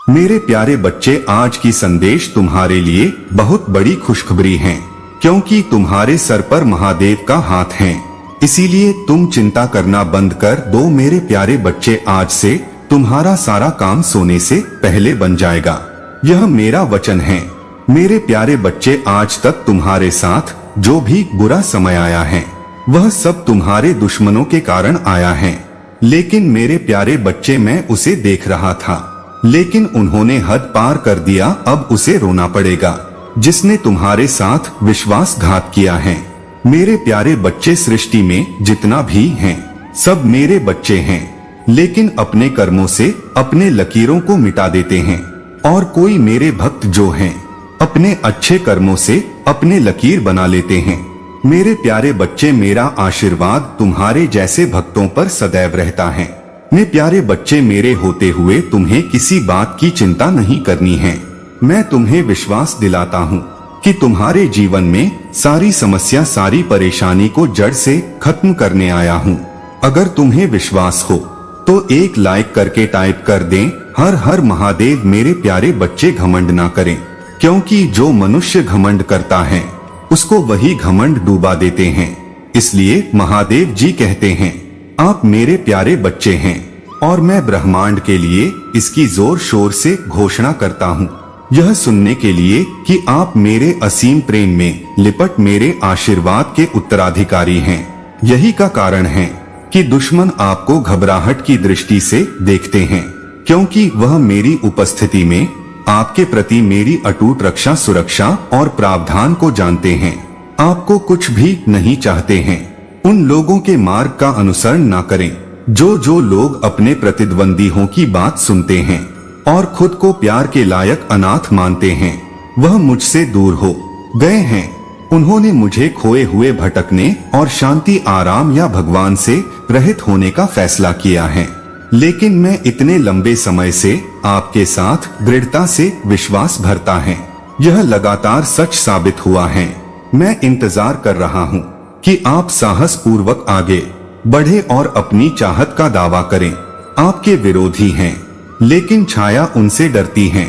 मेरे प्यारे बच्चे, आज की संदेश तुम्हारे लिए बहुत बड़ी खुशखबरी है, क्योंकि तुम्हारे सर पर महादेव का हाथ है। इसीलिए तुम चिंता करना बंद कर दो मेरे प्यारे बच्चे। आज से तुम्हारा सारा काम सोने से पहले बन जाएगा, यह मेरा वचन है। मेरे प्यारे बच्चे, आज तक तुम्हारे साथ जो भी बुरा समय आया है वह सब तुम्हारे दुश्मनों के कारण आया है। लेकिन मेरे प्यारे बच्चे, मैं उसे देख रहा था, लेकिन उन्होंने हद पार कर दिया। अब उसे रोना पड़ेगा जिसने तुम्हारे साथ विश्वासघात किया है। मेरे प्यारे बच्चे, सृष्टि में जितना भी हैं सब मेरे बच्चे हैं, लेकिन अपने कर्मों से अपने लकीरों को मिटा देते हैं। और कोई मेरे भक्त जो हैं अपने अच्छे कर्मों से अपने लकीर बना लेते हैं। मेरे प्यारे बच्चे, मेरा आशीर्वाद तुम्हारे जैसे भक्तों पर सदैव रहता है। मेरे प्यारे बच्चे, मेरे होते हुए तुम्हें किसी बात की चिंता नहीं करनी है। मैं तुम्हें विश्वास दिलाता हूँ कि तुम्हारे जीवन में सारी समस्या, सारी परेशानी को जड़ से खत्म करने आया हूँ। अगर तुम्हें विश्वास हो तो एक लाइक करके टाइप कर दें, हर हर महादेव। मेरे प्यारे बच्चे, घमंड ना करें, क्योंकि जो मनुष्य घमंड करता है उसको वही घमंड डूबा देते हैं। इसलिए महादेव जी कहते हैं, आप मेरे प्यारे बच्चे हैं और मैं ब्रह्मांड के लिए इसकी जोर शोर से घोषणा करता हूँ, यह सुनने के लिए कि आप मेरे असीम प्रेम में लिपट मेरे आशीर्वाद के उत्तराधिकारी हैं। यही का कारण है कि दुश्मन आपको घबराहट की दृष्टि से देखते हैं, क्योंकि वह मेरी उपस्थिति में आपके प्रति मेरी अटूट रक्षा, सुरक्षा और प्रावधान को जानते हैं। आपको कुछ भी नहीं चाहते हैं। उन लोगों के मार्ग का अनुसरण ना करें जो लोग अपने प्रतिद्वंदियों की बात सुनते हैं और खुद को प्यार के लायक अनाथ मानते हैं, वह मुझसे दूर हो गए हैं। उन्होंने मुझे खोए हुए भटकने और शांति, आराम या भगवान से रहित होने का फैसला किया है। लेकिन मैं इतने लंबे समय से आपके साथ दृढ़ता से विश्वास भरता है, यह लगातार सच साबित हुआ है। मैं इंतजार कर रहा हूँ कि आप साहस पूर्वक आगे बढ़े और अपनी चाहत का दावा करें। आपके विरोधी हैं, लेकिन छाया उनसे डरती है।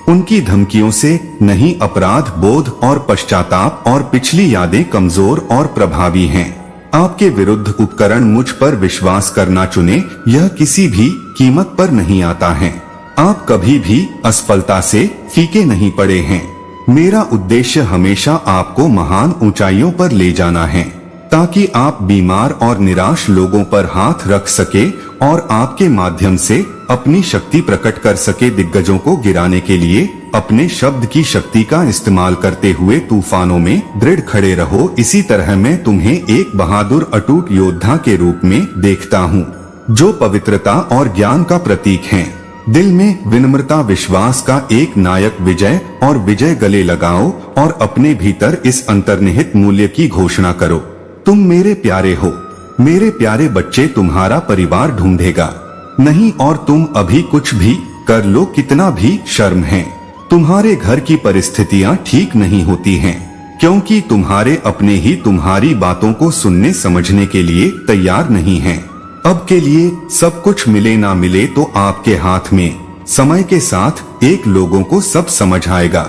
उनकी धमकियों से नहीं, अपराध बोध और पश्चाताप और पिछली यादें कमजोर और प्रभावी हैं। आपके विरुद्ध उपकरण मुझ पर विश्वास करना चुने, यह किसी भी कीमत पर नहीं आता है। आप कभी भी असफलता से फीके नहीं पड़े हैं। मेरा उद्देश्य हमेशा आपको महान ऊंचाइयों पर ले जाना है, ताकि आप बीमार और निराश लोगों पर हाथ रख सके और आपके माध्यम से अपनी शक्ति प्रकट कर सके। दिग्गजों को गिराने के लिए अपने शब्द की शक्ति का इस्तेमाल करते हुए तूफानों में दृढ़ खड़े रहो। इसी तरह मैं तुम्हें एक बहादुर अटूट योद्धा के रूप में देखता हूँ, जो पवित्रता और ज्ञान का प्रतीक है। दिल में विनम्रता, विश्वास का एक नायक, विजय और विजय गले लगाओ और अपने भीतर इस अंतर्निहित मूल्य की घोषणा करो, तुम मेरे प्यारे हो। मेरे प्यारे बच्चे, तुम्हारा परिवार ढूंढेगा नहीं, और तुम अभी कुछ भी कर लो, कितना भी शर्म है। तुम्हारे घर की परिस्थितियां ठीक नहीं होती हैं, क्योंकि तुम्हारे अपने ही तुम्हारी बातों को सुनने समझने के लिए तैयार नहीं हैं। अब के लिए सब कुछ मिले ना मिले तो आपके हाथ में समय के साथ एक लोगों को सब समझ आएगा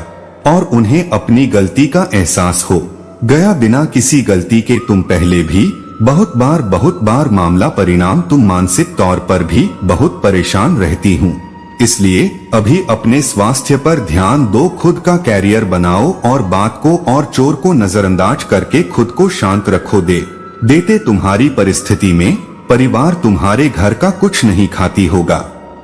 और उन्हें अपनी गलती का एहसास हो गया। बिना किसी गलती के तुम पहले भी बहुत बार मामला परिणाम तुम मानसिक तौर पर भी बहुत परेशान रहती हूँ। इसलिए अभी अपने स्वास्थ्य पर ध्यान दो, खुद का कैरियर बनाओ और बात को और चोर को नजरअंदाज करके खुद को शांत रखो। देते तुम्हारी परिस्थिति में परिवार तुम्हारे घर का कुछ नहीं खाती होगा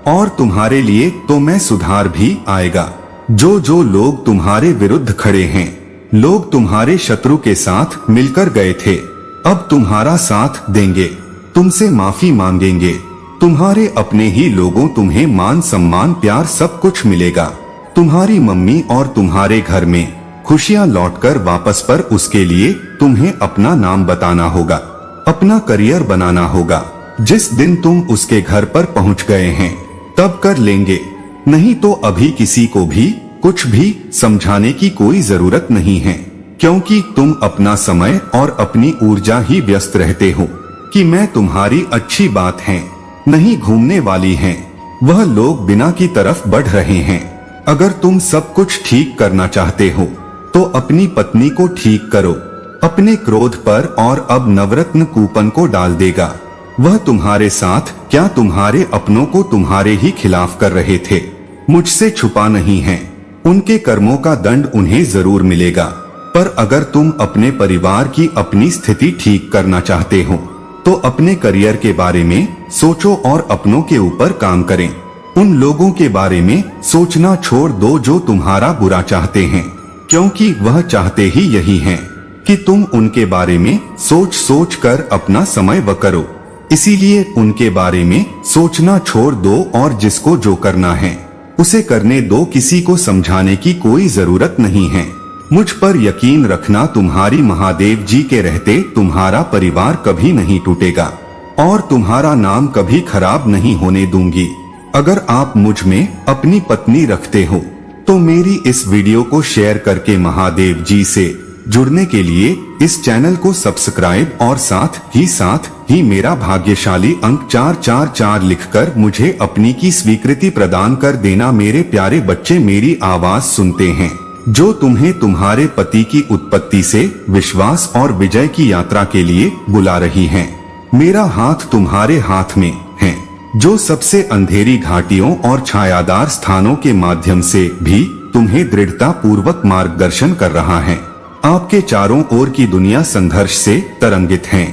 और तुम्हारे लिए तो मैं सुधार भी आएगा। जो लोग तुम्हारे विरुद्ध खड़े हैं, लोग तुम्हारे शत्रु के साथ मिलकर गए थे, अब तुम्हारा साथ देंगे, तुमसे माफी मांगेंगे। तुम्हारे अपने ही लोगों तुम्हें मान सम्मान प्यार सब कुछ मिलेगा। तुम्हारी मम्मी और तुम्हारे घर में खुशियां लौटकर वापस पर उसके लिए तुम्हें अपना नाम बताना होगा, अपना करियर बनाना होगा। जिस दिन तुम उसके घर पर पहुंच गए हैं तब कर लेंगे, नहीं तो अभी किसी को भी कुछ भी समझाने की कोई जरूरत नहीं है, क्योंकि तुम अपना समय और अपनी ऊर्जा ही व्यस्त रहते हो कि मैं तुम्हारी अच्छी बात है नहीं घूमने वाली हैं। वह लोग बिना की तरफ बढ़ रहे हैं। अगर तुम सब कुछ ठीक करना चाहते हो तो अपनी पत्नी को ठीक करो। अपने क्रोध पर और अब नवरत्न कूपन को डाल देगा। वह तुम्हारे साथ क्या तुम्हारे अपनों को तुम्हारे ही खिलाफ कर रहे थे। मुझसे छुपा नहीं है, उनके कर्मों का दंड उन्हें जरूर मिलेगा। पर अगर तुम अपने परिवार की अपनी स्थिति ठीक करना चाहते हो तो अपने करियर के बारे में सोचो और अपनों के ऊपर काम करें। उन लोगों के बारे में सोचना छोड़ दो जो तुम्हारा बुरा चाहते हैं, क्योंकि वह चाहते ही यही हैं कि तुम उनके बारे में सोच सोच कर अपना समय व्यय करो। इसीलिए उनके बारे में सोचना छोड़ दो और जिसको जो करना है उसे करने दो। किसी को समझाने की कोई जरूरत नहीं है। मुझ पर यकीन रखना, तुम्हारी महादेव जी के रहते तुम्हारा परिवार कभी नहीं टूटेगा और तुम्हारा नाम कभी खराब नहीं होने दूंगी। अगर आप मुझ में अपनी पत्नी रखते हो तो मेरी इस वीडियो को शेयर करके महादेव जी से जुड़ने के लिए इस चैनल को सब्सक्राइब और साथ ही मेरा भाग्यशाली अंक 444 लिखकर मुझे अपनी की स्वीकृति प्रदान कर देना। मेरे प्यारे बच्चे, मेरी आवाज सुनते हैं जो तुम्हें तुम्हारे पति की उत्पत्ति से विश्वास और विजय की यात्रा के लिए बुला रही हैं। मेरा हाथ तुम्हारे हाथ में है, जो सबसे अंधेरी घाटियों और छायादार स्थानों के माध्यम से भी तुम्हें दृढ़ता पूर्वक मार्गदर्शन कर रहा है। आपके चारों ओर की दुनिया संघर्ष से तरंगित है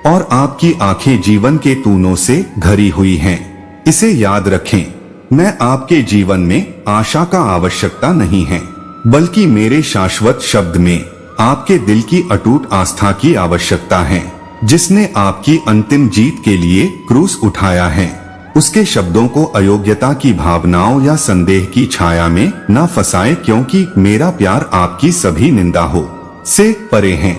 और आपकी आंखें जीवन के तूनों से घरी हुई हैं। इसे याद रखें, मैं आपके जीवन में आशा का आवश्यकता नहीं है, बल्कि मेरे शाश्वत शब्द में आपके दिल की अटूट आस्था की आवश्यकता है। जिसने आपकी अंतिम जीत के लिए क्रूस उठाया है, उसके शब्दों को अयोग्यता की भावनाओं या संदेह की छाया में न फंसाएं, क्योंकि मेरा प्यार आपकी सभी निंदा हो से परे है।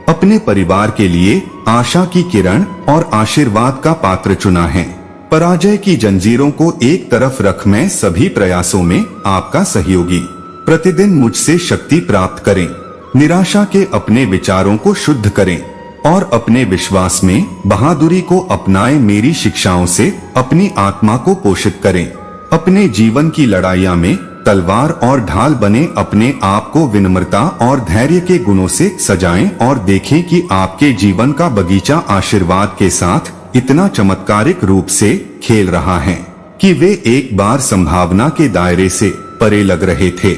अपने परिवार के लिए आशा की किरण और आशीर्वाद का पात्र चुना है। पराजय की जंजीरों को एक तरफ रख मैं सभी प्रयासों में आपका सहयोगी। प्रतिदिन मुझसे शक्ति प्राप्त करें, निराशा के अपने विचारों को शुद्ध करें और अपने विश्वास में बहादुरी को अपनाएं। मेरी शिक्षाओं से अपनी आत्मा को पोषित करें। अपने जीवन की लड़ाइयाँ में तलवार और ढाल बने। अपने आप को विनम्रता और धैर्य के गुणों से सजाएं और देखें कि आपके जीवन का बगीचा आशीर्वाद के साथ इतना चमत्कारिक रूप से खेल रहा है कि वे एक बार संभावना के दायरे से परे लग रहे थे।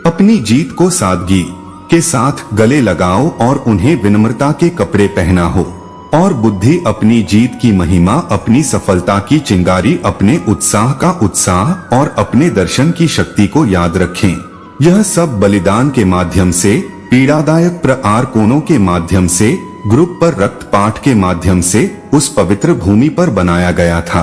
अपनी जीत को सादगी के साथ गले लगाओ और उन्हें विनम्रता के कपड़े पहना हो और बुद्धि अपनी जीत की महिमा, अपनी सफलता की चिंगारी, अपने उत्साह का उत्साह और अपने दर्शन की शक्ति को याद रखें। यह सब बलिदान के माध्यम से, पीड़ादायक प्रहार कोनों के माध्यम से, ग्रुप पर रक्तपात के माध्यम से उस पवित्र भूमि पर बनाया गया था।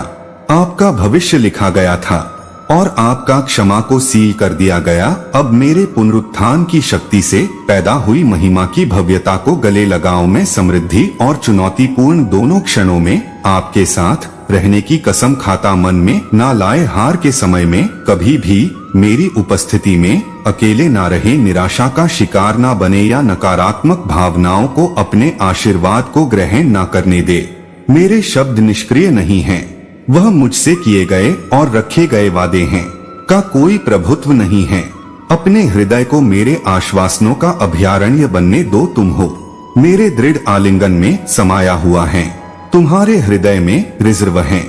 आपका भविष्य लिखा गया था और आपका क्षमा को सील कर दिया गया। अब मेरे पुनरुत्थान की शक्ति से पैदा हुई महिमा की भव्यता को गले लगाओ। मैं समृद्धि और चुनौतीपूर्ण दोनों क्षणों में आपके साथ रहने की कसम खाता। मन में ना लाए, हार के समय में कभी भी मेरी उपस्थिति में अकेले ना रहे, निराशा का शिकार ना बने या नकारात्मक भावनाओं को अपने आशीर्वाद को ग्रहण ना करने दे। मेरे शब्द निष्क्रिय नहीं हैं, वह मुझसे किए गए और रखे गए वादे हैं का कोई प्रभुत्व नहीं है। अपने हृदय को मेरे आश्वासनों का अभयारण्य बनने दो। तुम हो मेरे दृढ़ आलिंगन में समाया हुआ है, तुम्हारे हृदय में रिजर्व है,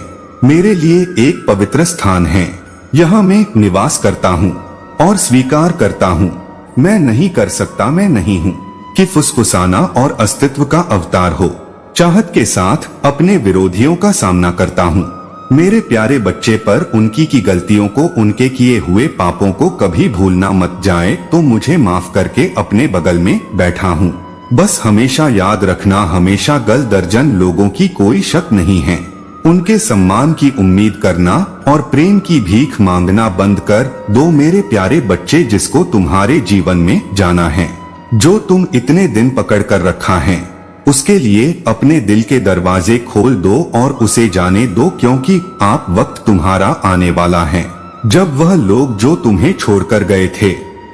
मेरे लिए एक पवित्र स्थान है। यहाँ मैं निवास करता हूँ और स्वीकार करता हूँ। मैं नहीं कर सकता, मैं नहीं हूँ कि फुसफुसाना और अस्तित्व का अवतार हो। चाहत के साथ अपने विरोधियों का सामना करता हूँ। मेरे प्यारे बच्चे, पर उनकी की गलतियों को, उनके किए हुए पापों को कभी भूलना मत जाए तो मुझे माफ करके अपने बगल में बैठा हूँ। बस हमेशा याद रखना, हमेशा गल दर्जन लोगों की कोई शक नहीं है। उनके सम्मान की उम्मीद करना और प्रेम की भीख मांगना बंद कर दो मेरे प्यारे बच्चे, जिसको तुम्हारे जीवन में जाना है, जो तुम इतने दिन पकड़ कर रखा है, उसके लिए अपने दिल के दरवाजे खोल दो और उसे जाने दो, क्योंकि आप वक्त तुम्हारा आने वाला है जब वह लोग जो तुम्हें छोड़कर गए थे,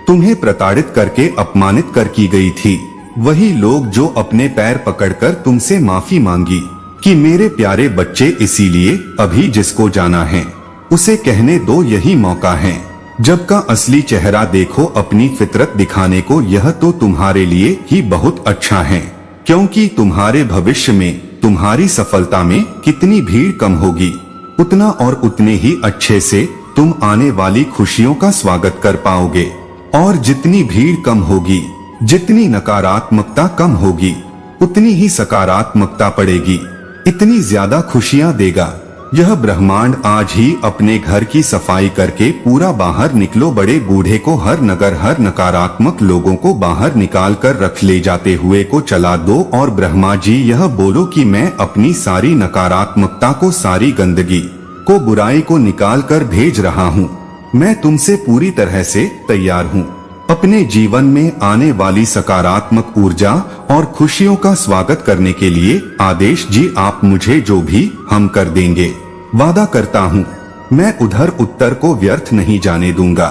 तुम्हें प्रताड़ित करके अपमानित कर की गई थी, वही लोग जो अपने पैर पकड़कर तुमसे माफी मांगी कि मेरे प्यारे बच्चे, इसीलिए अभी जिसको जाना है उसे कहने दो, यही मौका है। जब का असली चेहरा देखो, अपनी फितरत दिखाने को। यह तो तुम्हारे लिए ही बहुत अच्छा है, क्योंकि तुम्हारे भविष्य में, तुम्हारी सफलता में कितनी भीड़ कम होगी, उतना और उतने ही अच्छे से तुम आने वाली खुशियों का स्वागत कर पाओगे। और जितनी भीड़ कम होगी, जितनी नकारात्मकता कम होगी, उतनी ही सकारात्मकता पड़ेगी, इतनी ज्यादा खुशियां देगा यह ब्रह्मांड। आज ही अपने घर की सफाई करके पूरा बाहर निकलो। बड़े बूढ़े को हर नकारात्मक लोगों को बाहर निकाल कर रख ले जाते हुए को चला दो। और ब्रह्मा जी यह बोलो कि मैं अपनी सारी नकारात्मकता को, सारी गंदगी को, बुराई को निकाल कर भेज रहा हूँ। मैं तुमसे पूरी तरह से तैयार हूँ। अपने जीवन में आने वाली सकारात्मक ऊर्जा और खुशियों का स्वागत करने के लिए आदेश जी आप मुझे जो भी हम कर देंगे। वादा करता हूँ मैं उधर उत्तर को व्यर्थ नहीं जाने दूंगा।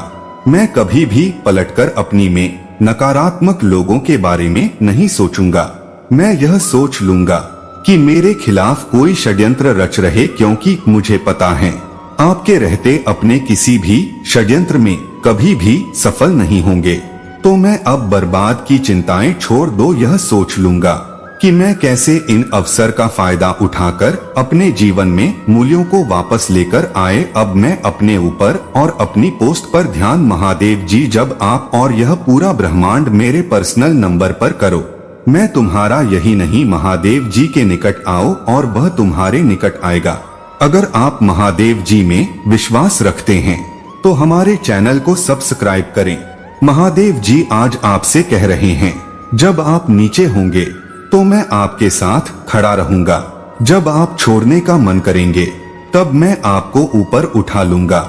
मैं कभी भी पलटकर अपनी में नकारात्मक लोगों के बारे में नहीं सोचूंगा। मैं यह सोच लूंगा कि मेरे खिलाफ कोई षड्यंत्र रच रहे, क्योंकि मुझे पता है आपके रहते अपने किसी भी षड्यंत्र में कभी भी सफल नहीं होंगे। तो मैं अब बर्बाद की चिंताएं छोड़ दो, यह सोच लूंगा कि मैं कैसे इन अवसर का फायदा उठाकर अपने जीवन में मूल्यों को वापस लेकर आए। अब मैं अपने ऊपर और अपनी पोस्ट पर ध्यान महादेव जी, जब आप और यह पूरा ब्रह्मांड मेरे पर्सनल नंबर पर करो। मैं तुम्हारा यही नहीं, महादेव जी के निकट आओ और वह तुम्हारे निकट आएगा। अगर आप महादेव जी में विश्वास रखते हैं तो हमारे चैनल को सब्सक्राइब करें। महादेव जी आज आपसे कह रहे हैं, जब आप नीचे होंगे तो मैं आपके साथ खड़ा रहूंगा। जब आप छोड़ने का मन करेंगे तब मैं आपको ऊपर उठा लूंगा।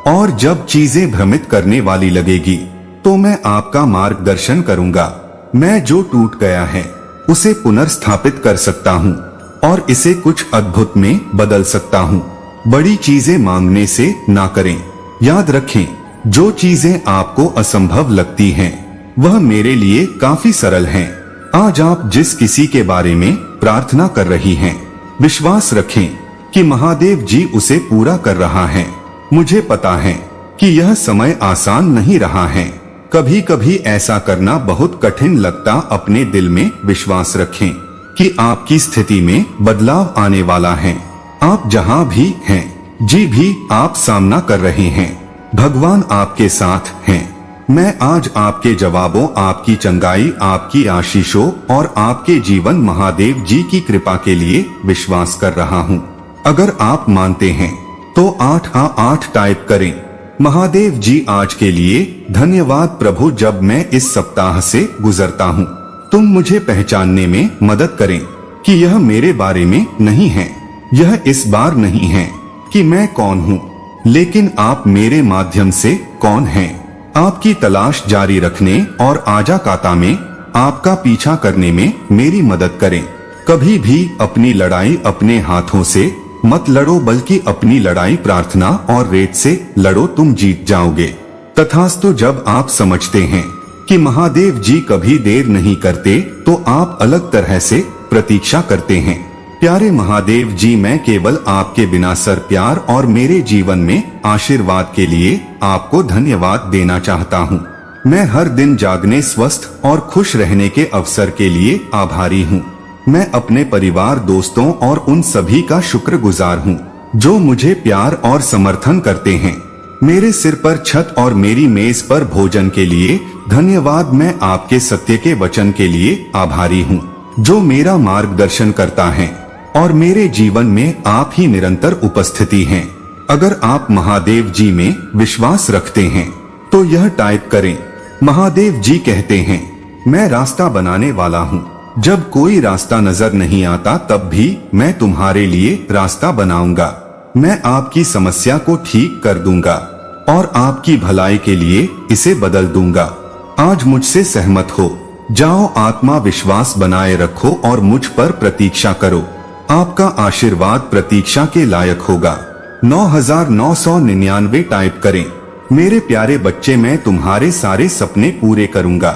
और जब चीजें भ्रमित करने वाली लगेगी तो मैं आपका मार्गदर्शन करूंगा। मैं जो टूट गया है उसे पुनर्स्थापित कर सकता हूँ और इसे कुछ अद्भुत में बदल सकता हूँ। बड़ी चीजें मांगने से ना करें। याद रखें, जो चीजें आपको असंभव लगती हैं वह मेरे लिए काफी सरल हैं। आज आप जिस किसी के बारे में प्रार्थना कर रही हैं, विश्वास रखें कि महादेव जी उसे पूरा कर रहा है। मुझे पता है कि यह समय आसान नहीं रहा है। कभी कभी ऐसा करना बहुत कठिन लगता। अपने दिल में विश्वास रखें कि आपकी स्थिति में बदलाव आने वाला है। आप जहां भी हैं, जी भी आप सामना कर रहे हैं, भगवान आपके साथ हैं। मैं आज आपके जवाबों, आपकी चंगाई, आपकी आशीषों और आपके जीवन महादेव जी की कृपा के लिए विश्वास कर रहा हूँ। अगर आप मानते हैं तो 8 टाइप करें। महादेव जी आज के लिए धन्यवाद प्रभु। जब मैं इस सप्ताह से गुजरता हूँ तुम मुझे पहचानने में मदद करें कि यह मेरे बारे में नहीं है। यह इस बार नहीं है कि मैं कौन हूँ, लेकिन आप मेरे माध्यम से कौन हैं। आपकी तलाश जारी रखने और आजाकाता में आपका पीछा करने में मेरी मदद करें। कभी भी अपनी लड़ाई अपने हाथों से मत लड़ो, बल्कि अपनी लड़ाई प्रार्थना और रेत से लड़ो, तुम जीत जाओगे। तथास्तु जब आप समझते हैं कि महादेव जी कभी देर नहीं करते तो आप अलग तरह से प्रतीक्षा करते हैं। प्यारे महादेव जी, मैं केवल आपके बिना सर प्यार और मेरे जीवन में आशीर्वाद के लिए आपको धन्यवाद देना चाहता हूँ। मैं हर दिन जागने, स्वस्थ और खुश रहने के अवसर के लिए आभारी हूँ। मैं अपने परिवार, दोस्तों और उन सभी का शुक्रगुजार हूँ जो मुझे प्यार और समर्थन करते हैं। मेरे सिर पर छत और मेरी मेज पर भोजन के लिए धन्यवाद। मैं आपके सत्य के वचन के लिए आभारी हूँ जो मेरा मार्गदर्शन करता है और मेरे जीवन में आप ही निरंतर उपस्थिति हैं। अगर आप महादेव जी में विश्वास रखते हैं तो यह टाइप करें। महादेव जी कहते हैं, मैं रास्ता बनाने वाला हूँ। जब कोई रास्ता नजर नहीं आता तब भी मैं तुम्हारे लिए रास्ता बनाऊंगा। मैं आपकी समस्या को ठीक कर दूंगा और आपकी भलाई के लिए इसे बदल दूंगा। आज मुझसे सहमत हो जाओ, आत्मा विश्वास बनाए रखो और मुझ पर प्रतीक्षा करो। आपका आशीर्वाद प्रतीक्षा के लायक होगा। 9999 टाइप करें। मेरे प्यारे बच्चे, मैं तुम्हारे सारे सपने पूरे करूंगा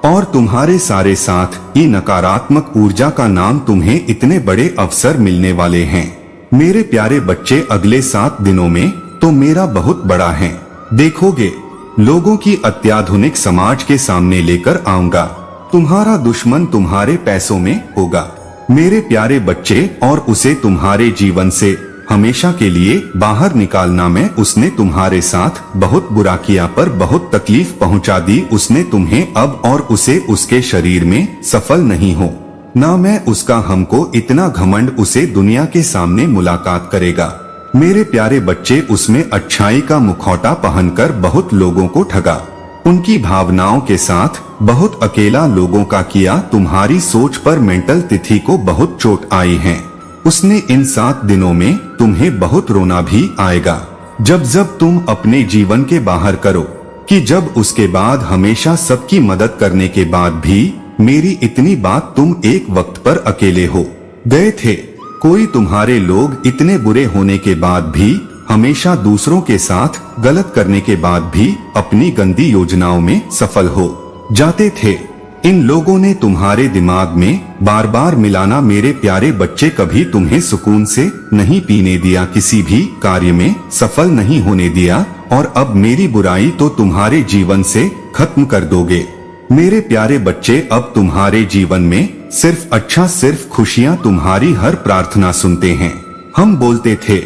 और तुम्हारे सारे साथ ही नकारात्मक ऊर्जा का नाम तुम्हें इतने बड़े अवसर मिलने वाले हैं। मेरे प्यारे बच्चे, अगले 7 दिनों में तो मेरा बहुत बड़ा है। देखोगे, लोगों की अत्याधुनिक समाज के सामने लेकर आऊंगा। तुम्हारा दुश्मन तुम्हारे पैसों में होगा, मेरे प्यारे बच्चे, और उसे तुम्हारे जीवन से हमेशा के लिए बाहर निकालना। मैं उसने तुम्हारे साथ बहुत बुरा किया, पर बहुत तकलीफ पहुंचा दी उसने तुम्हें अब, और उसे उसके शरीर में सफल नहीं हो ना मैं उसका। हमको इतना घमंड, उसे दुनिया के सामने मुलाकात करेगा। मेरे प्यारे बच्चे, उसमें अच्छाई का मुखौटा पहनकर बहुत लोगों को ठगा, उनकी भावनाओं के साथ बहुत अकेला लोगों का किया। तुम्हारी सोच पर मेंटल तिथि को बहुत चोट आई है। उसने इन 7 दिनों में तुम्हें बहुत रोना भी आएगा, जब जब तुम अपने जीवन के बाहर करो, कि जब उसके बाद हमेशा सबकी मदद करने के बाद भी मेरी इतनी बात तुम एक वक्त पर अकेले हो गए थे। कोई तुम्हारे लोग इतने बुरे होने के बाद भी, हमेशा दूसरों के साथ गलत करने के बाद भी अपनी गंदी योजनाओं में सफल हो जाते थे। इन लोगों ने तुम्हारे दिमाग में बार बार मिलाना, मेरे प्यारे बच्चे, कभी तुम्हें सुकून से नहीं पीने दिया, किसी भी कार्य में सफल नहीं होने दिया, और अब मेरी बुराई तो तुम्हारे जीवन से खत्म कर दोगे। मेरे प्यारे बच्चे, अब तुम्हारे जीवन में सिर्फ अच्छा, सिर्फ खुशियाँ तुम्हारी हर प्रार्थना सुनते हैं। हम बोलते थे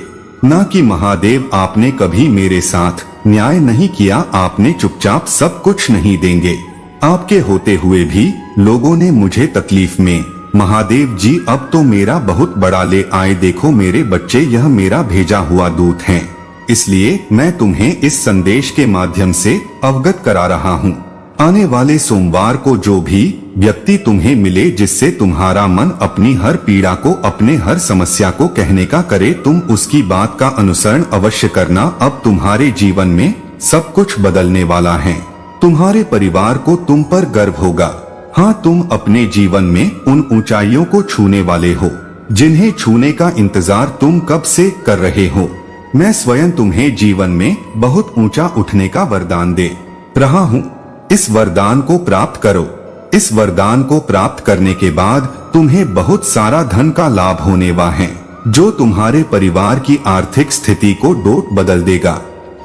ना कि महादेव आपने कभी मेरे साथ न्याय नहीं किया, आपने चुपचाप सब कुछ नहीं देंगे। आपके होते हुए भी लोगों ने मुझे तकलीफ में, महादेव जी अब तो मेरा बहुत बड़ा ले आए, देखो मेरे बच्चे, यह मेरा भेजा हुआ दूत है। इसलिए मैं तुम्हें इस संदेश के माध्यम से अवगत करा रहा हूँ। आने वाले सोमवार को जो भी व्यक्ति तुम्हें मिले, जिससे तुम्हारा मन अपनी हर पीड़ा को, अपने हर समस्या को कहने का करे, तुम उसकी बात का अनुसरण अवश्य करना। अब तुम्हारे जीवन में सब कुछ बदलने वाला है। तुम्हारे परिवार को तुम पर गर्व होगा। हाँ, तुम अपने जीवन में उन ऊंचाइयों को छूने वाले हो जिन्हें छूने का इंतजार तुम कब से कर रहे हो। मैं स्वयं तुम्हें जीवन में बहुत ऊंचा उठने का वरदान दे रहा हूँ। इस वरदान को प्राप्त करो। इस वरदान को प्राप्त करने के बाद तुम्हें बहुत सारा धन का लाभ होने वाला है, जो तुम्हारे परिवार की आर्थिक स्थिति को डोट बदल देगा।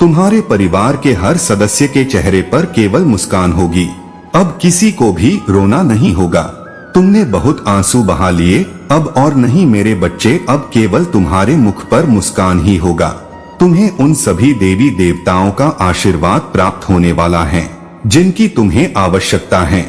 तुम्हारे परिवार के हर सदस्य के चेहरे पर केवल मुस्कान होगी। अब किसी को भी रोना नहीं होगा। तुमने बहुत आंसू बहा लिए, अब और नहीं मेरे बच्चे, अब केवल तुम्हारे मुख पर मुस्कान ही होगा। तुम्हें उन सभी देवी देवताओं का आशीर्वाद प्राप्त होने वाला है जिनकी तुम्हें आवश्यकता है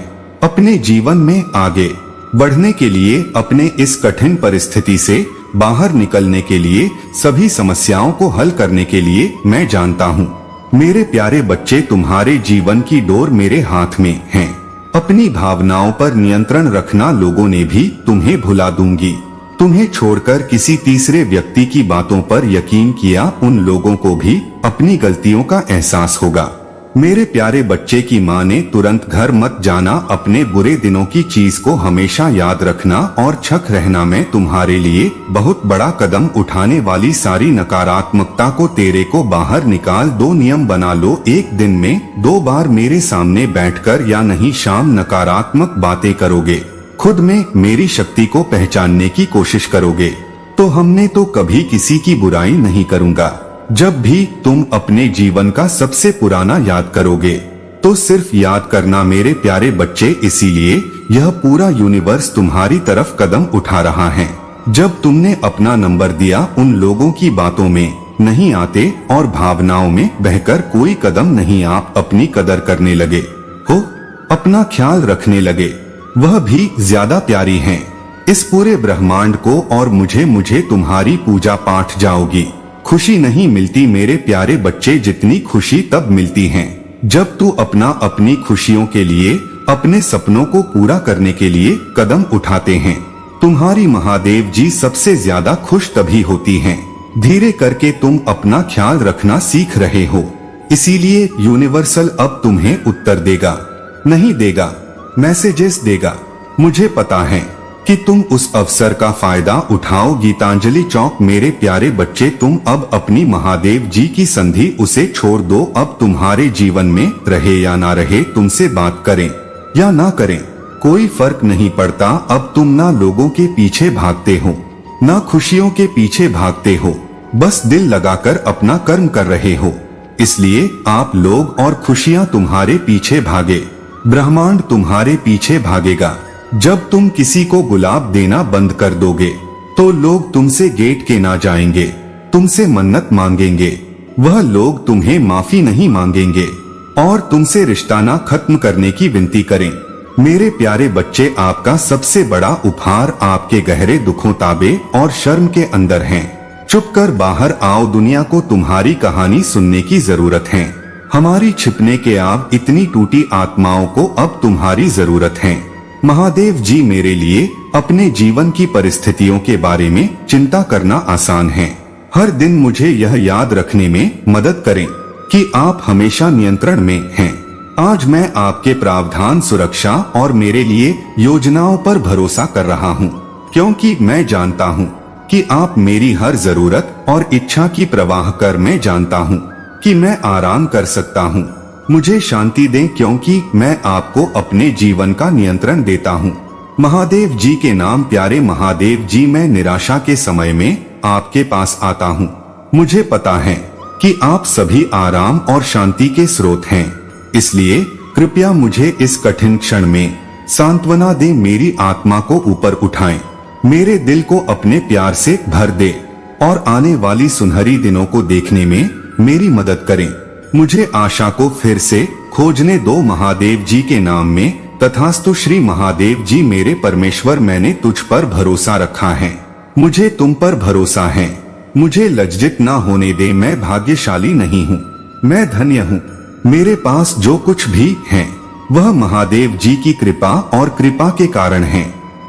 अपने जीवन में आगे बढ़ने के लिए, अपने इस कठिन परिस्थिति से बाहर निकलने के लिए, सभी समस्याओं को हल करने के लिए। मैं जानता हूँ मेरे प्यारे बच्चे, तुम्हारे जीवन की डोर मेरे हाथ में है। अपनी भावनाओं पर नियंत्रण रखना। लोगों ने भी तुम्हें भुला दूंगी। तुम्हें छोड़कर किसी तीसरे व्यक्ति की बातों पर यकीन किया, उन लोगों को भी अपनी गलतियों का एहसास होगा। मेरे प्यारे बच्चे की माँ ने तुरंत घर मत जाना, अपने बुरे दिनों की चीज को हमेशा याद रखना और छक रहना। मैं तुम्हारे लिए बहुत बड़ा कदम उठाने वाली, सारी नकारात्मकता को तेरे को बाहर निकाल दो। नियम बना लो, एक दिन में 2 बार मेरे सामने बैठकर या नहीं शाम नकारात्मक बातें करोगे, खुद में मेरी शक्ति को पहचानने की कोशिश करोगे, तो हमने तो कभी किसी की बुराई नहीं करूँगा। जब भी तुम अपने जीवन का सबसे पुराना याद करोगे, तो सिर्फ याद करना मेरे प्यारे बच्चे। इसीलिए यह पूरा यूनिवर्स तुम्हारी तरफ कदम उठा रहा है। जब तुमने अपना नंबर दिया, उन लोगों की बातों में नहीं आते और भावनाओं में बहकर कोई कदम नहीं, आप अपनी कदर करने लगे हो, अपना ख्याल रखने लगे, वह भी ज्यादा प्यारी हैं इस पूरे ब्रह्मांड को, और मुझे तुम्हारी पूजा पाठ जाओगी। खुशी नहीं मिलती मेरे प्यारे बच्चे, जितनी खुशी तब मिलती है जब तू अपनी खुशियों के लिए, अपने सपनों को पूरा करने के लिए कदम उठाते हैं। तुम्हारी महादेव जी सबसे ज्यादा खुश तभी होती हैं। धीरे करके तुम अपना ख्याल रखना सीख रहे हो, इसीलिए यूनिवर्सल अब तुम्हें उत्तर देगा, नहीं देगा, मैसेजेस देगा। मुझे पता है कि तुम उस अवसर का फायदा उठाओ। गीतांजलि चौक मेरे प्यारे बच्चे, तुम अब अपनी महादेव जी की संधि उसे छोड़ दो। अब तुम्हारे जीवन में रहे या ना रहे, तुमसे बात करें या ना करें, कोई फर्क नहीं पड़ता। अब तुम ना लोगों के पीछे भागते हो, ना खुशियों के पीछे भागते हो। बस दिल लगाकर अपना कर्म कर रहे हो, इसलिए आप लोग और खुशियां तुम्हारे पीछे भागे, ब्रह्मांड तुम्हारे पीछे भागेगा। जब तुम किसी को गुलाब देना बंद कर दोगे तो लोग तुमसे गेट के ना जाएंगे, तुमसे मन्नत मांगेंगे। वह लोग तुम्हें माफी नहीं मांगेंगे और तुमसे रिश्ता खत्म करने की विनती करें। मेरे प्यारे बच्चे, आपका सबसे बड़ा उपहार आपके गहरे दुखों, ताबे और शर्म के अंदर है। चुप कर बाहर आओ, दुनिया को तुम्हारी कहानी सुनने की जरूरत है। हमारी छिपने के आग इतनी टूटी आत्माओं को अब तुम्हारी जरूरत है। महादेव जी, मेरे लिए अपने जीवन की परिस्थितियों के बारे में चिंता करना आसान है। हर दिन मुझे यह याद रखने में मदद करें कि आप हमेशा नियंत्रण में हैं। आज मैं आपके प्रावधान, सुरक्षा और मेरे लिए योजनाओं पर भरोसा कर रहा हूँ, क्योंकि मैं जानता हूँ कि आप मेरी हर जरूरत और इच्छा की परवाह कर। मैं जानता हूँ कि मैं आराम कर सकता हूँ। मुझे शांति दें, क्योंकि मैं आपको अपने जीवन का नियंत्रण देता हूँ। महादेव जी के नाम। प्यारे महादेव जी, मैं निराशा के समय में आपके पास आता हूँ। मुझे पता है कि आप सभी आराम और शांति के स्रोत हैं, इसलिए कृपया मुझे इस कठिन क्षण में सांत्वना दें। मेरी आत्मा को ऊपर उठाएं, मेरे दिल को अपने प्यार से भर दे और आने वाली सुनहरी दिनों को देखने में मेरी मदद करें। मुझे आशा को फिर से खोजने दो महादेव जी के नाम में। तथास्तु। श्री महादेव जी, मेरे परमेश्वर, मैंने तुझ पर भरोसा रखा है, मुझे तुम पर भरोसा है। मुझे लज्जित ना होने दे, मैं भाग्यशाली नहीं हूँ, मैं धन्य हूँ। मेरे पास जो कुछ भी है वह महादेव जी की कृपा और कृपा के कारण है।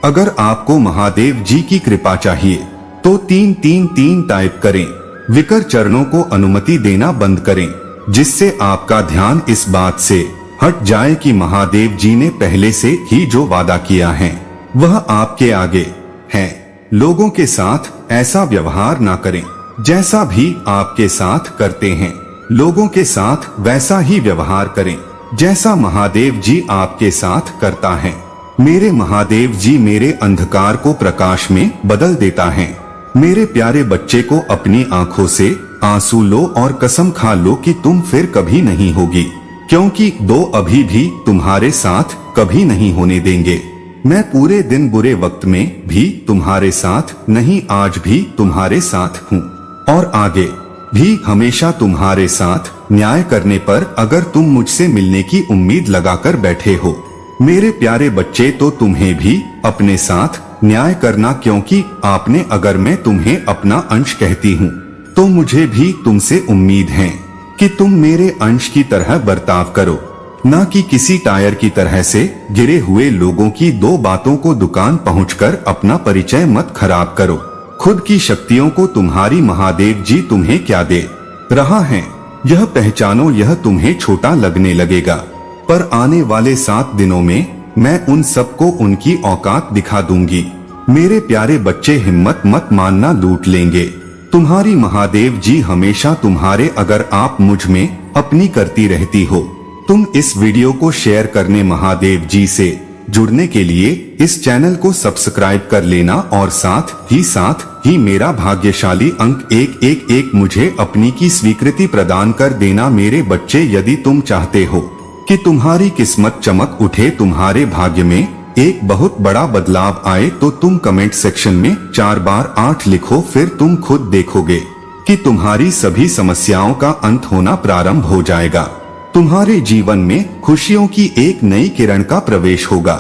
अगर आपको महादेव जी की कृपा चाहिए तो 333 टाइप करें। विकर चरणों को अनुमति देना बंद करें, जिससे आपका ध्यान इस बात से हट जाए कि महादेव जी ने पहले से ही जो वादा किया है वह आपके आगे है। लोगों के साथ ऐसा व्यवहार ना करें जैसा भी आपके साथ करते हैं। लोगों के साथ वैसा ही व्यवहार करें जैसा महादेव जी आपके साथ करता है। मेरे महादेव जी मेरे अंधकार को प्रकाश में बदल देता है। मेरे प्यारे बच्चे को अपनी आंखों से आंसू लो और कसम खा लो कि तुम फिर कभी नहीं होगी, क्योंकि दो अभी भी तुम्हारे साथ कभी नहीं होने देंगे। मैं पूरे दिन बुरे वक्त में भी तुम्हारे साथ नहीं, आज भी तुम्हारे साथ हूँ और आगे भी हमेशा तुम्हारे साथ। न्याय करने पर अगर तुम मुझसे मिलने की उम्मीद लगाकर बैठे हो मेरे प्यारे बच्चे, तो तुम्हें भी अपने साथ न्याय करना, क्योंकि आपने अगर मैं तुम्हें अपना अंश कहती हूँ तो मुझे भी तुमसे उम्मीद है कि तुम मेरे अंश की तरह बर्ताव करो, न कि किसी टायर की तरह से गिरे हुए लोगों की दो बातों को दुकान पहुंचकर अपना परिचय मत खराब करो। खुद की शक्तियों को तुम्हारी महादेव जी तुम्हें क्या दे रहा है यह पहचानो। यह तुम्हें छोटा लगने लगेगा, पर आने वाले 7 दिनों में मैं उन सबको उनकी औकात दिखा दूंगी। मेरे प्यारे बच्चे, हिम्मत मत मानना, लूट लेंगे तुम्हारी महादेव जी हमेशा तुम्हारे। अगर आप मुझ में अपनी करती रहती हो, तुम इस वीडियो को शेयर करने, महादेव जी से जुड़ने के लिए इस चैनल को सब्सक्राइब कर लेना और साथ ही मेरा भाग्यशाली अंक 111 मुझे अपनी की स्वीकृति प्रदान कर देना। मेरे बच्चे, यदि तुम चाहते हो कि तुम्हारी किस्मत चमक उठे, तुम्हारे भाग्य में एक बहुत बड़ा बदलाव आए, तो तुम कमेंट सेक्शन में 4 बार 8 लिखो, फिर तुम खुद देखोगे कि तुम्हारी सभी समस्याओं का अंत होना प्रारंभ हो जाएगा। तुम्हारे जीवन में खुशियों की एक नई किरण का प्रवेश होगा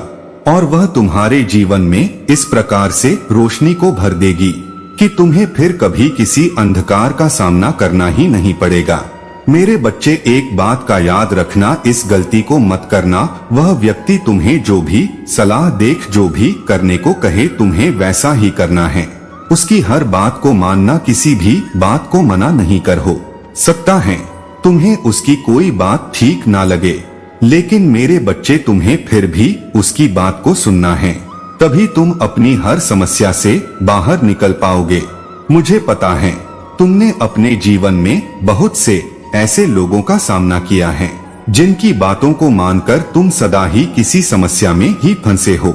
और वह तुम्हारे जीवन में इस प्रकार से रोशनी को भर देगी कि तुम्हें फिर कभी किसी अंधकार का सामना करना ही नहीं पड़ेगा। मेरे बच्चे, एक बात का याद रखना, इस गलती को मत करना। वह व्यक्ति तुम्हें जो भी सलाह देख, जो भी करने को कहे, तुम्हें वैसा ही करना है। उसकी हर बात को मानना, किसी भी बात को मना नहीं कर हो सकता है। तुम्हें उसकी कोई बात ठीक ना लगे, लेकिन मेरे बच्चे तुम्हें फिर भी उसकी बात को सुनना है, तभी तुम अपनी हर समस्या से बाहर निकल पाओगे। मुझे पता है तुमने अपने जीवन में बहुत से ऐसे लोगों का सामना किया है जिनकी बातों को मानकर तुम सदा ही किसी समस्या में ही फंसे हो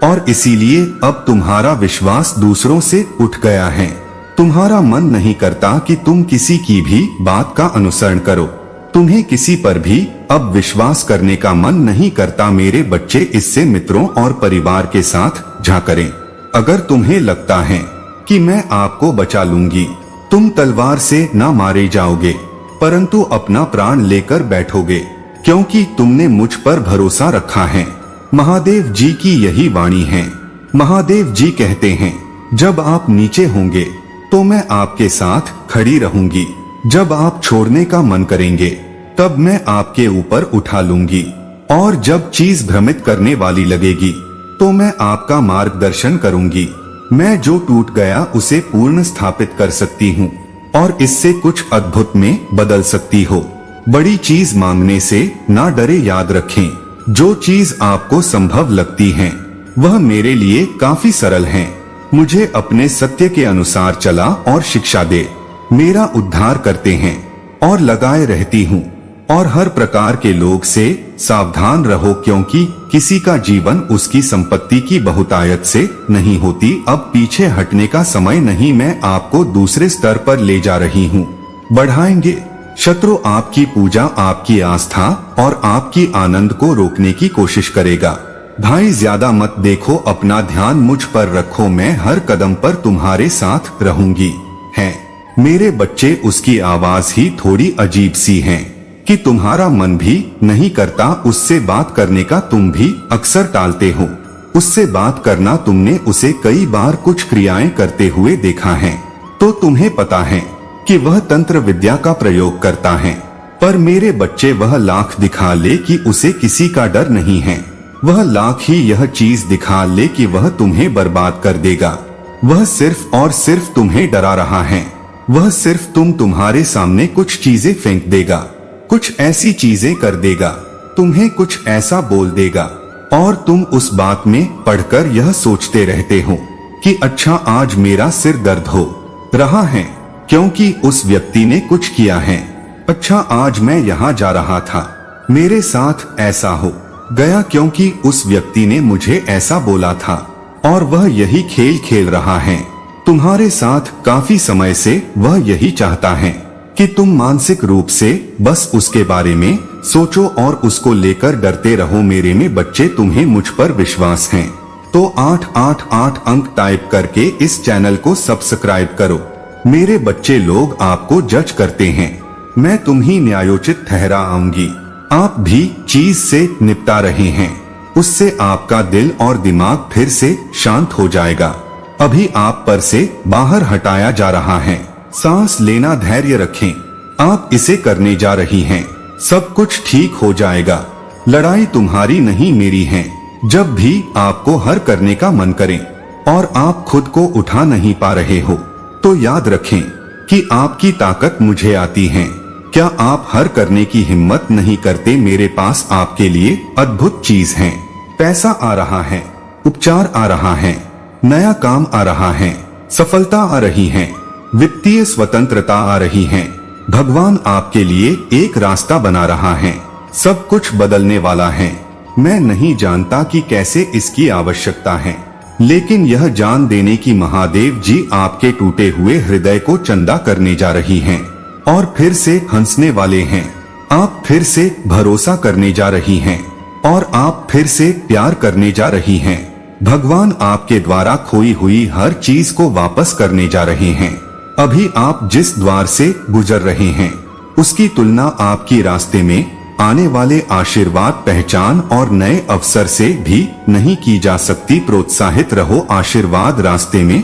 और इसीलिए अब तुम्हारा विश्वास दूसरों से उठ गया है। तुम्हारा मन नहीं करता कि तुम किसी की भी बात का अनुसरण करो। तुम्हें किसी पर भी अब विश्वास करने का मन नहीं करता। मेरे बच्चे, इससे मित्रों और परिवार के साथ झा करें। अगर तुम्हें लगता है कि मैं आपको बचा लूंगी, तुम तलवार से ना मारे जाओगे, परंतु अपना प्राण लेकर बैठोगे, क्योंकि तुमने मुझ पर भरोसा रखा है। महादेव जी की यही वाणी है। महादेव जी कहते हैं, जब आप नीचे होंगे तो मैं आपके साथ खड़ी रहूंगी। जब आप छोड़ने का मन करेंगे तब मैं आपके ऊपर उठा लूंगी, और जब चीज भ्रमित करने वाली लगेगी तो मैं आपका मार्गदर्शन करूंगी। मैं जो टूट गया उसे पूर्ण स्थापित कर सकती हूँ और इससे कुछ अद्भुत में बदल सकती हो। बड़ी चीज मांगने से ना डरे। याद रखें, जो चीज आपको संभव लगती है वह मेरे लिए काफी सरल है। मुझे अपने सत्य के अनुसार चला और शिक्षा दे, मेरा उद्धार करते हैं और लगाए रहती हूँ। और हर प्रकार के लोग से सावधान रहो, क्योंकि किसी का जीवन उसकी संपत्ति की बहुतायत से नहीं होती। अब पीछे हटने का समय नहीं, मैं आपको दूसरे स्तर पर ले जा रही हूँ। बढ़ाएंगे शत्रु आपकी पूजा, आपकी आस्था और आपकी आनंद को रोकने की कोशिश करेगा। भाई, ज्यादा मत देखो, अपना ध्यान मुझ पर रखो। मैं हर कदम पर तुम्हारे साथ रहूंगी। है मेरे बच्चे, उसकी आवाज ही थोड़ी अजीब सी है कि तुम्हारा मन भी नहीं करता उससे बात करने का। तुम भी अक्सर टालते हो उससे बात करना। तुमने उसे कई बार कुछ क्रियाएं करते हुए देखा है, तो तुम्हें पता है कि वह तंत्र विद्या का प्रयोग करता है। पर मेरे बच्चे, वह लाख दिखा ले कि उसे किसी का डर नहीं है, वह लाख ही यह चीज दिखा ले कि वह तुम्हें बर्बाद कर देगा। वह सिर्फ और सिर्फ तुम्हें डरा रहा है। वह सिर्फ तुम्हारे सामने कुछ चीजें फेंक देगा, कुछ ऐसी चीजें कर देगा, तुम्हें कुछ ऐसा बोल देगा, और तुम उस बात में पढ़कर यह सोचते रहते हो कि अच्छा, आज मेरा सिर दर्द हो रहा है क्योंकि उस व्यक्ति ने कुछ किया है। अच्छा, आज मैं यहाँ जा रहा था, मेरे साथ ऐसा हो गया क्योंकि उस व्यक्ति ने मुझे ऐसा बोला था। और वह यही खेल खेल रहा है तुम्हारे साथ। काफी समय से वह यही चाहता है कि तुम मानसिक रूप से बस उसके बारे में सोचो और उसको लेकर डरते रहो। मेरे में बच्चे, तुम्हें मुझ पर विश्वास है तो 888 अंक टाइप करके इस चैनल को सब्सक्राइब करो। मेरे बच्चे, लोग आपको जज करते हैं, मैं तुम ही न्यायोचित ठहरा आऊंगी। आप भी चीज से निपटा रहे हैं, उससे आपका दिल और दिमाग फिर से शांत हो जाएगा। अभी आप पर से बाहर हटाया जा रहा है। सांस लेना, धैर्य रखें, आप इसे करने जा रही हैं। सब कुछ ठीक हो जाएगा। लड़ाई तुम्हारी नहीं मेरी है। जब भी आपको हर करने का मन करे और आप खुद को उठा नहीं पा रहे हो, तो याद रखें कि आपकी ताकत मुझे आती है। क्या आप हर करने की हिम्मत नहीं करते? मेरे पास आपके लिए अद्भुत चीज है। पैसा आ रहा है, उपचार आ रहा है, नया काम आ रहा है, सफलता आ रही है, वित्तीय स्वतंत्रता आ रही है। भगवान आपके लिए एक रास्ता बना रहा है। सब कुछ बदलने वाला है। मैं नहीं जानता कि कैसे इसकी आवश्यकता है, लेकिन यह जान देने की महादेव जी आपके टूटे हुए हृदय को चंदा करने जा रही हैं और फिर से हंसने वाले हैं। आप फिर से भरोसा करने जा रही हैं और आप फिर से प्यार करने जा रही हैं। भगवान आपके द्वारा खोई हुई हर चीज को वापस करने जा रहे हैं। अभी आप जिस द्वार से गुजर रहे हैं, उसकी तुलना आपकी रास्ते में आने वाले आशीर्वाद, पहचान और नए अवसर से भी नहीं की जा सकती। प्रोत्साहित रहो, आशीर्वाद रास्ते में